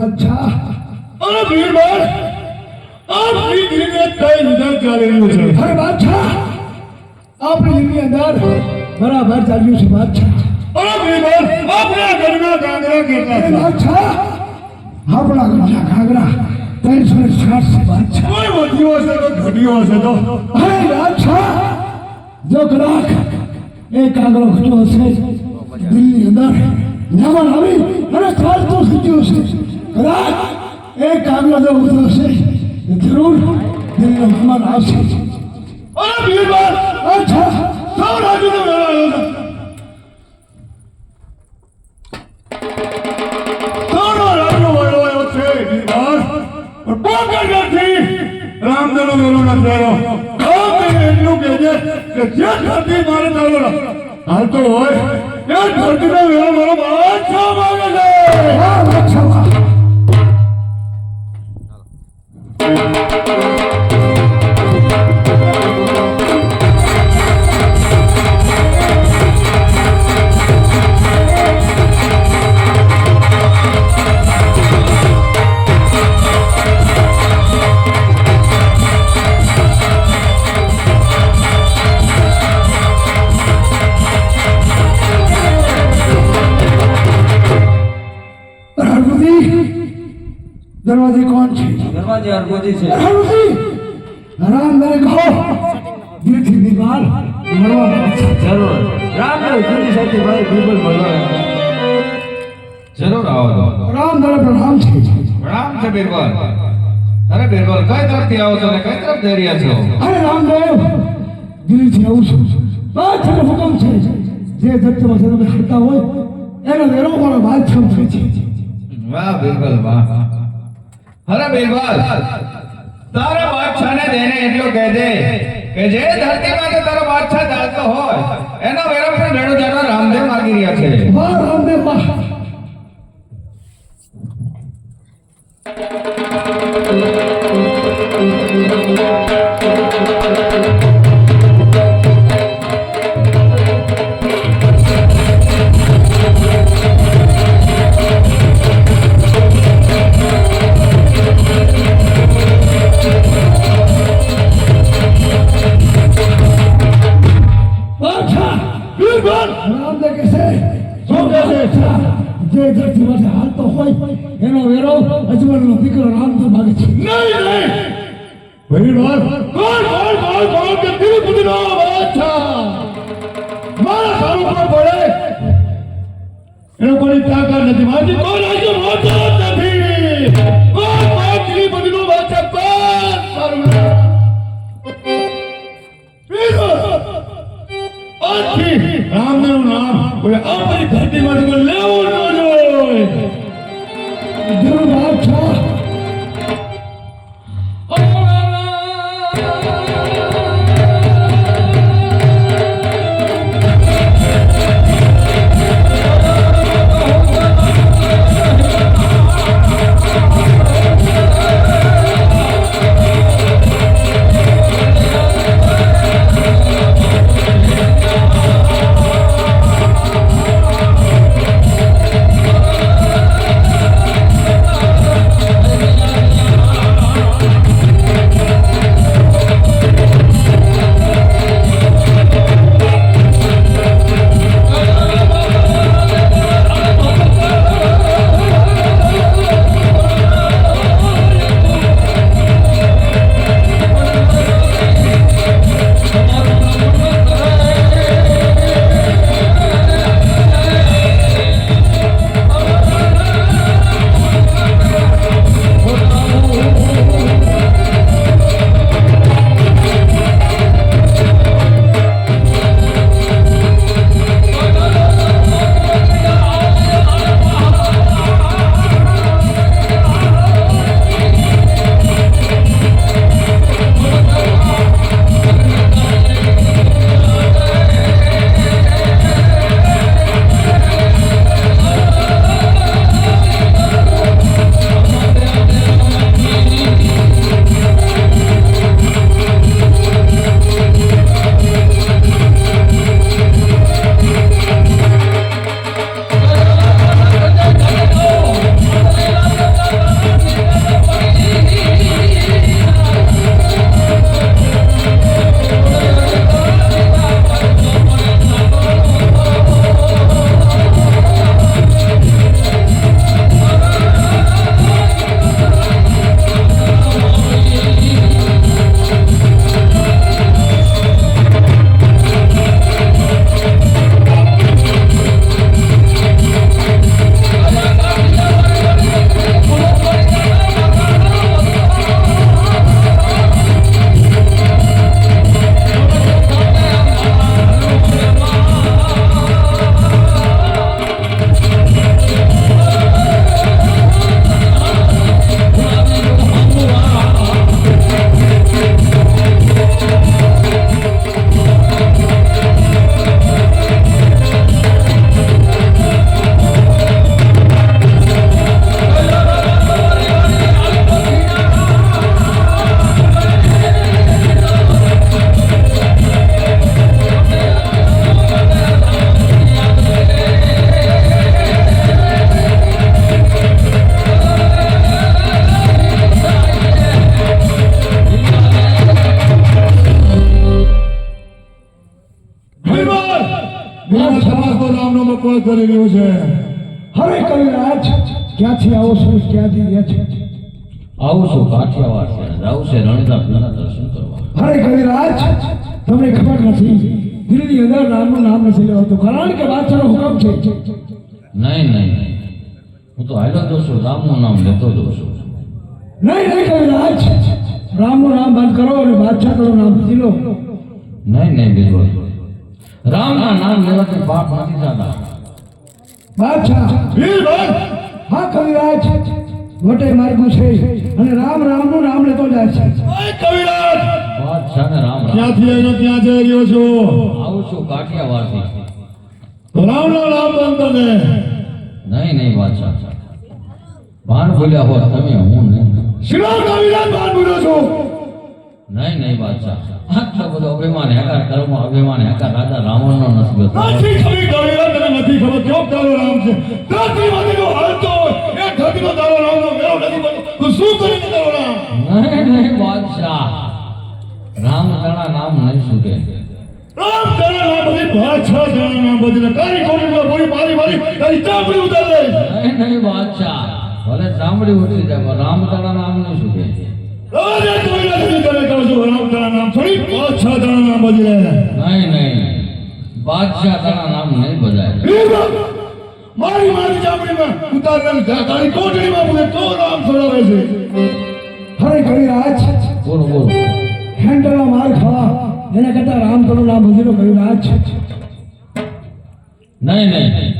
બાદશાહ અરે વીરબાર આપની દિલને કઈ વિધાન ચાલી રહ્યું છે? અરે બાદશાહ આપણી દિલની અંદર બરાબર ચાલ્યું છે બાદશાહ. અરે વીરબાર આપણા ઘરના ગાંગરા કેટલા અરે છે? બાદશાહ આપણા ઘરના ઘાઘરા 360 છે બાદશાહ. કોઈ વધ્યો હશે તો ઘટ્યો હશે તો? અરે બાદશાહ જો કદાચ એક કાગડો ઘટ્યો હશે દિલની અંદર નમન આવી અને ચાલતો થયો છે. કદાચ એક કાગડો જો ઉતરો હશે જરૂર દિલનો મહેમાન આવશે. અરે વીરબાર અચ્છા સૌ રાજુનો વેળો આવ્યો છે. સૌનો રાજુનો વેળો આવ્યો છે વીરબાર. પણ પોકર નથી રામદેવનો વેળો નથી આવ્યો. રામદેવ એટલું કહેજે કે જે ધરતી મારે તારો હાલતો હોય એ ધરતીનો વેળો મારો બાદશાહ માંગે છે. વાહ બાદશાહ વાહ. दरवाजे कौन छे? दरवाजे अरगोजी છે. राम मेरे कहो दिल की दीवार मरवा बादशाह. જરૂર રામદેવ જલ્દી સાથે ભાઈ બિલકુલ મળવા જરૂર આવો તો. राम मेरे प्रणाम छे. પ્રણામ છે બિરબલ. અરે બિરબલ કઈ તરફથી આવો છો ને કઈ તરફ જઈ રહ્યા છો? अरे रामदेव दिल થી આવું છું. બાદશાહ નો હુકમ છે જે ધરતીમાં તમે હરતા હોય એનો વેરો મારો બાદશાહ થાય છે. વાહ બિરબલ વાહ. અરે બિરબલ તારા બાદશાહને દેને એટલું કહેજે કે જે ધરતીમાં કે તારો બાદશાહ ચાલતો હોય એનો વેરો પણ વેણો જાણો રામદેવ માગી રહ્યા છે. વાહ રામદેવ વાહ. રામદેવ કહેશે શું કહેશે? જે ધરતીમાં હાલતો હોય એનો વેરો અજમલનો દીકરો રામદેવ માગે છે. નહીં નહીં વીરબાર કોણ કોણ કોણ કોણ કે તિરુપતિનો બાદશાહ મારા ઘર ઉપર પડે એનો કોઈ તાકાત નથી. મારી કોઈ રાજ્ય મોટો નથી. કોણ કોણ તિરુપતિનો બાદશાહ કોણ મારું આજથી રામદેવનું નામ કોઈ આપણી ધરતીમાંથી કોઈ લેવું ન જોઈએ. જરૂર બાદશાહ. વાત કરી રહ્યો છે? હવે કવિરાજ ક્યાંથી આવો છો, ક્યાંથી ગયા છો? આવું છું કાઠિયાવાડ છે, જાઉં છે રણિતા દર્શન કરવા. અરે કવિરાજ, તમને ખબર નથી, દિલ્હીની અંદર રામનું નામ નથી લેવાતું, કારણ કે બાદશાહનો હુકમ છે. નહીં નહીં નહીં, હું તો હાલ્યો જઉં છું, રામનું નામ લેતો જઉં છું. નહીં નહીં કવિરાજ, રામનું નામ બંધ કરો અને બાદશાહનું નામ લીધી લો. નહીં નહીં બિલકુલ, રામના નામ લેવાથી પાપ નથી થતા. બાદશાહ, વીરબલ, હા કવિરાજ, વટે માર્ગું છે અને રામ રામનું નામ લેતો જાય છે. ઓય કવિરાજ, બાદશાહને રામ રામ. ક્યાંથી આવ્યો, ક્યાં જઈ રહ્યો છો? આવું છું કાઠિયાવાડથી. રામનું નામ બંધ કરે. નહીં નહીં બાદશાહ, ભાન ભૂલ્યા હોત તમે, હું નહીં. શિવા કવિરાજ બાદ બોલ્યો છો? નહીં નહીં બાદશાહ, આટલો બધો અભિમાન હેકાર કરવામાં, અભિમાન હેકાર રાજા રાવણનો નથી બેસતો. નથી ખબર કવિરાજ, તને નથી ખબર કેવો તારો રામ છે? ધરતીમાંથી જો હાલતો હોય એ ધરતીનો તારો રામનો મેળો નથી બનતો. તું શું કરીને તારો રામ? નહીં નહીં બાદશાહ, રામ તણા નામ નહીં છૂટે. રામ તારા નામ બધી બાદશાહ તારા નામ બદલે તારી કોટડીમાં બોલી મારી મારી તારી ચામડી ઉતાર દે. નહીં નહીં બાદશાહ, ભલે ચામડી ઉતરી જાય પણ રામ તણા નામ નહીં છૂટે. રાજા કવિરાજ ની તને કહું છું, રામ તારા નામ છોડી બાદશાહ તારા નામ બદલે. નહીં નહીં, બાદશાહ તણા નામ નહીં બજાય. વીરબલ, મારી મારી ચામડીમાં ઉતાર દે, તારી કોટડીમાં બોલે તો રામ છોડાવે છે. અરે કવિરાજ, બોલો બોલો. હેન્ડલનો માર ખાવા એના કરતા રામનું નામ બધી લો કવિરાજ. નહીં નહીં,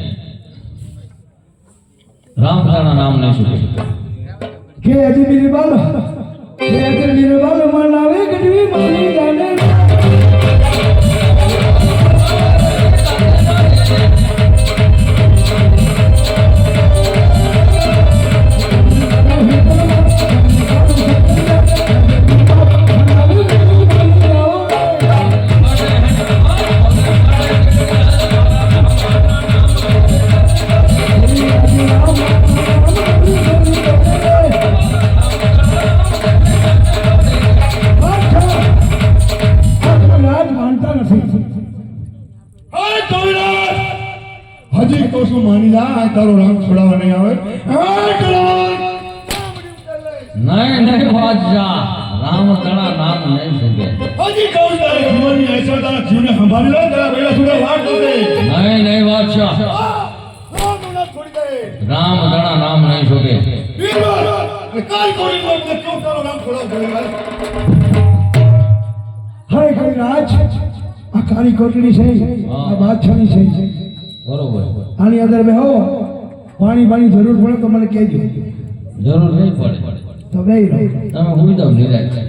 રામ તણા નામ નહીં છૂટે. કે હજી બિરબલ, કે હજી બિરબલ મન આવે ગઢવી મારી જાને. માનતા નથી. અરે કવિરાજ, હજી તો શું માની જા, આ તારો રામ છોડાવવા નહીં આવે. એ કલાવાન, નહીં નહીં બાદશાહ, રામ તણા નામ નહીં છૂટે. હજી કહું તારી જીવનની આશા તારા જીવને સંભાળી લે, તારા બેડા સુધા વાટ દો દે. નહીં નહીં બાદશાહ, રામનું નામ છોડી દે. રામ તણા નામ નહીં છૂટે. વીરબલ, કાલ કોરીમાં મને કેમ તારો રામ છોડાવ? હરે કવિરાજ, આ કાળી કોટડી છે, આ બાદશાહની છે. બરોબર, આની અંદર બેહો, પાણી પાણી જરૂર પડે તો મને કહેજો. જરૂર નહીં પડે, તો બે રહો. તમે હુઈ જાઓ નિરાંતે.